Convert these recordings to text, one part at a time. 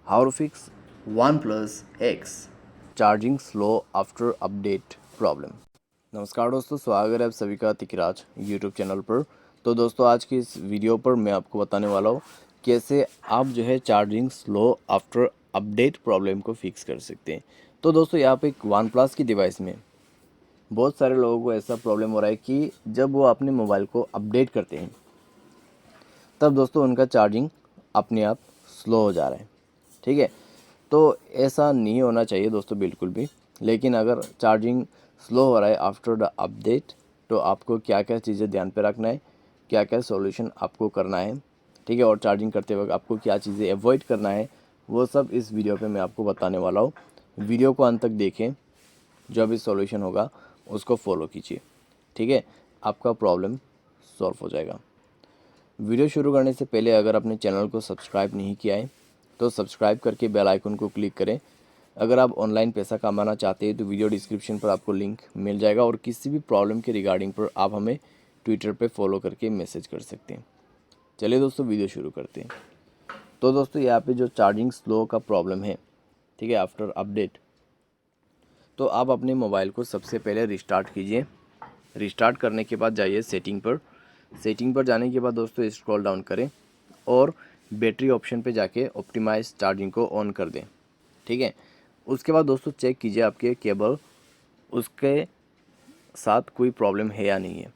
How to fix OnePlus X। Charging slow after update problem. नमस्कार दोस्तों, स्वागत है आप सभी का तिकराज यूट्यूब चैनल पर। तो दोस्तों, आज की इस वीडियो पर मैं आपको बताने वाला हूँ कैसे आप जो है charging slow after update problem को फिक्स कर सकते हैं। तो दोस्तों, यहाँ पे एक वन प्लस की डिवाइस में बहुत सारे लोगों को ऐसा प्रॉब्लम हो रहा है कि जब वो अपने मोबाइल को अपडेट करते हैं तब दोस्तों उनका चार्जिंग अपने आप स्लो हो जा रहा है। ठीक है, तो ऐसा नहीं होना चाहिए दोस्तों बिल्कुल भी। लेकिन अगर चार्जिंग स्लो हो रहा है आफ्टर द अपडेट, तो आपको क्या क्या चीज़ें ध्यान पे रखना है, क्या क्या सॉल्यूशन आपको करना है, ठीक है, और चार्जिंग करते वक्त आपको क्या चीज़ें अवॉइड करना है, वो सब इस वीडियो पे मैं आपको बताने वाला हूँ। वीडियो को अंत तक देखें, जो भी सॉल्यूशन होगा उसको फॉलो कीजिए। ठीक है, आपका प्रॉब्लम सॉल्व हो जाएगा। वीडियो शुरू करने से पहले अगर आपने चैनल को सब्सक्राइब नहीं किया है तो सब्सक्राइब करके बेल आइकन को क्लिक करें। अगर आप ऑनलाइन पैसा कमाना चाहते हैं तो वीडियो डिस्क्रिप्शन पर आपको लिंक मिल जाएगा, और किसी भी प्रॉब्लम के रिगार्डिंग पर आप हमें ट्विटर पे फॉलो करके मैसेज कर सकते हैं। चलिए दोस्तों, वीडियो शुरू करते हैं। तो दोस्तों, यहाँ पे जो चार्जिंग स्लो का प्रॉब्लम है, ठीक है, आफ्टर अपडेट, तो आप अपने मोबाइल को सबसे पहले रिस्टार्ट कीजिए। रिस्टार्ट करने के बाद जाइए सेटिंग पर। सेटिंग पर जाने के बाद दोस्तों स्क्रॉल डाउन करें और बैटरी ऑप्शन पे जाके ऑप्टिमाइज चार्जिंग को ऑन कर दें। ठीक है, उसके बाद दोस्तों चेक कीजिए आपके केबल उसके साथ कोई प्रॉब्लम है या नहीं है।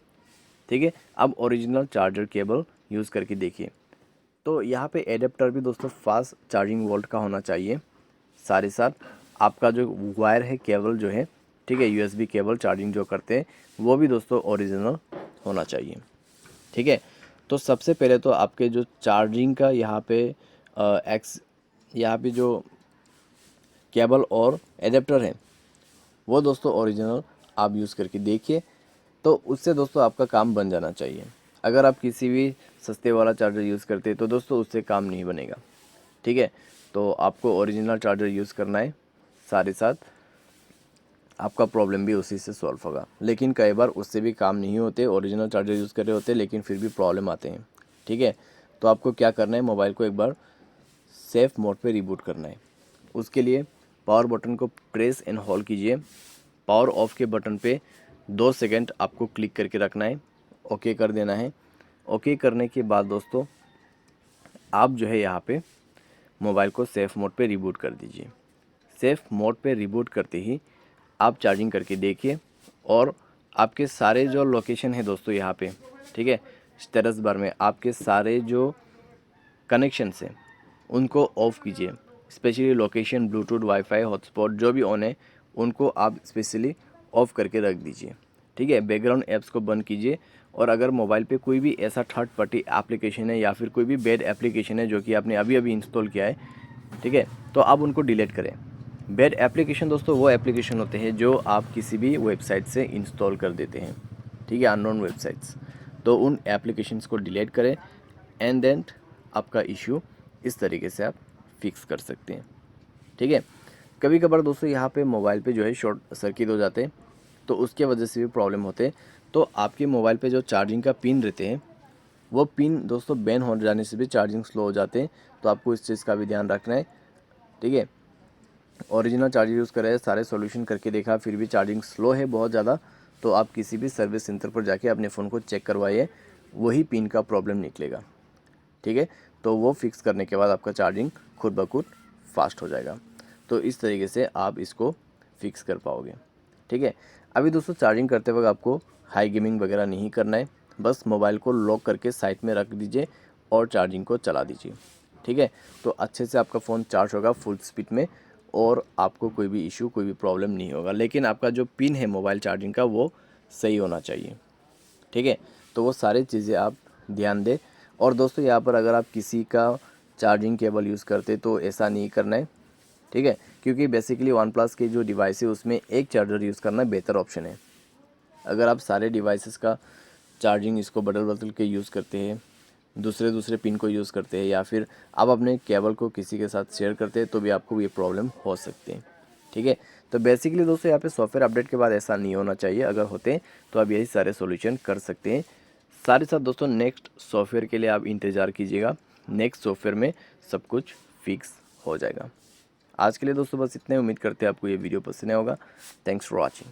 ठीक है, अब ओरिजिनल चार्जर केबल यूज़ करके देखिए। तो यहाँ पे एडेप्टर भी दोस्तों फास्ट चार्जिंग वोल्ट का होना चाहिए। साथ ही साथ आपका जो वायर है, केबल जो है, ठीक है, यूएसबी केबल चार्जिंग जो करते हैं वो भी दोस्तों ओरिजिनल होना चाहिए। ठीक है, तो सबसे पहले तो आपके जो चार्जिंग का यहाँ पे यहाँ पे जो केबल और एडेप्टर है वो दोस्तों ओरिजिनल आप यूज़ करके देखिए, तो उससे दोस्तों आपका काम बन जाना चाहिए। अगर आप किसी भी सस्ते वाला चार्जर यूज़ करते हैं तो दोस्तों उससे काम नहीं बनेगा। ठीक है, तो आपको ओरिजिनल चार्जर यूज़ करना है, साथ ही साथ आपका प्रॉब्लम भी उसी से सॉल्व होगा। लेकिन कई बार उससे भी काम नहीं होते, ओरिजिनल चार्जर यूज़ कर रहे होते लेकिन फिर भी प्रॉब्लम आते हैं। ठीक है, तो आपको क्या करना है, मोबाइल को एक बार सेफ मोड पे रिबूट करना है। उसके लिए पावर बटन को प्रेस एंड होल्ड कीजिए। पावर ऑफ के बटन पे 2 सेकंड आपको क्लिक करके रखना है, ओके कर देना है। ओके करने के बाद दोस्तों आप जो है यहाँ पे मोबाइल को सेफ मोड पे रिबूट कर दीजिए। सेफ मोड पे रिबूट करते ही आप चार्जिंग करके देखिए, और आपके सारे जो लोकेशन है दोस्तों यहाँ पे, ठीक है, स्टेटस बार में आपके सारे जो कनेक्शंस हैं उनको ऑफ़ कीजिए। Specially location, Bluetooth, wifi, hotspot जो भी ऑन है उनको आप स्पेशली ऑफ़ करके रख दीजिए। ठीक है, बैकग्राउंड ऐप्स को बंद कीजिए, और अगर मोबाइल पे कोई भी ऐसा थर्ड पार्टी एप्लीकेशन है या फिर कोई भी बैड एप्लीकेशन है जो कि आपने अभी अभी इंस्टॉल किया है, ठीक है, तो आप उनको डिलीट करें। बैड एप्लीकेशन दोस्तों वो एप्लीकेशन होते हैं जो आप किसी भी वेबसाइट से इंस्टॉल कर देते हैं, ठीक है, अननोन वेबसाइट्स। तो उन एप्लीकेशंस को डिलीट करें, एंड देन आपका इशू इस तरीके से आप फिक्स कर सकते हैं। ठीक है, कभी कभार दोस्तों यहाँ पे मोबाइल पे जो है शॉर्ट सर्किट हो जाते हैं, तो उसके वजह से भी प्रॉब्लम होते हैं। तो आपके मोबाइल पे जो चार्जिंग का पिन रहते हैं वो पिन दोस्तों बैन हो जाने से भी चार्जिंग स्लो हो जाते हैं, तो आपको इस चीज़ का भी ध्यान रखना है। ठीक है, ओरिजिनल चार्जर यूज़ कर रहे हैं, सारे सॉल्यूशन करके देखा, फिर भी चार्जिंग स्लो है बहुत ज़्यादा, तो आप किसी भी सर्विस सेंटर पर जाके अपने फ़ोन को चेक करवाइए, वही पिन का प्रॉब्लम निकलेगा। ठीक है, तो वो फिक्स करने के बाद आपका चार्जिंग खुद ब खुद फास्ट हो जाएगा। तो इस तरीके से आप इसको फिक्स कर पाओगे। ठीक है, अभी दोस्तों चार्जिंग करते वक्त आपको हाई गेमिंग वगैरह नहीं करना है, बस मोबाइल को लॉक करके साइड में रख दीजिए और चार्जिंग को चला दीजिए। ठीक है, तो अच्छे से आपका फ़ोन चार्ज होगा फुल स्पीड में, और आपको कोई भी इशू, कोई भी प्रॉब्लम नहीं होगा। लेकिन आपका जो पिन है मोबाइल चार्जिंग का वो सही होना चाहिए। ठीक है, तो वो सारी चीज़ें आप ध्यान दें। और दोस्तों यहाँ पर अगर आप किसी का चार्जिंग केबल यूज़ करते तो ऐसा नहीं करना है। ठीक है, क्योंकि बेसिकली वन प्लस के जो डिवाइस है उसमें एक चार्जर यूज़ करना बेहतर ऑप्शन है। अगर आप सारे डिवाइसेस का चार्जिंग इसको बदल बदल के यूज़ करते हैं, दूसरे दूसरे पिन को यूज़ करते हैं, या फिर आप अपने केबल को किसी के साथ शेयर करते हैं, तो भी आपको ये प्रॉब्लम हो सकती है। ठीक है, तो बेसिकली दोस्तों यहाँ पे सॉफ्टवेयर अपडेट के बाद ऐसा नहीं होना चाहिए। अगर होते हैं तो आप यही सारे सॉल्यूशन कर सकते हैं। साथ ही साथ दोस्तों नेक्स्ट सॉफ्टवेयर के लिए आप इंतज़ार कीजिएगा, नेक्स्ट सॉफ्टवेयर में सब कुछ फिक्स हो जाएगा। आज के लिए दोस्तों बस इतने, उम्मीद करते हैं आपको ये वीडियो पसंद आया होगा। Thanks for watching.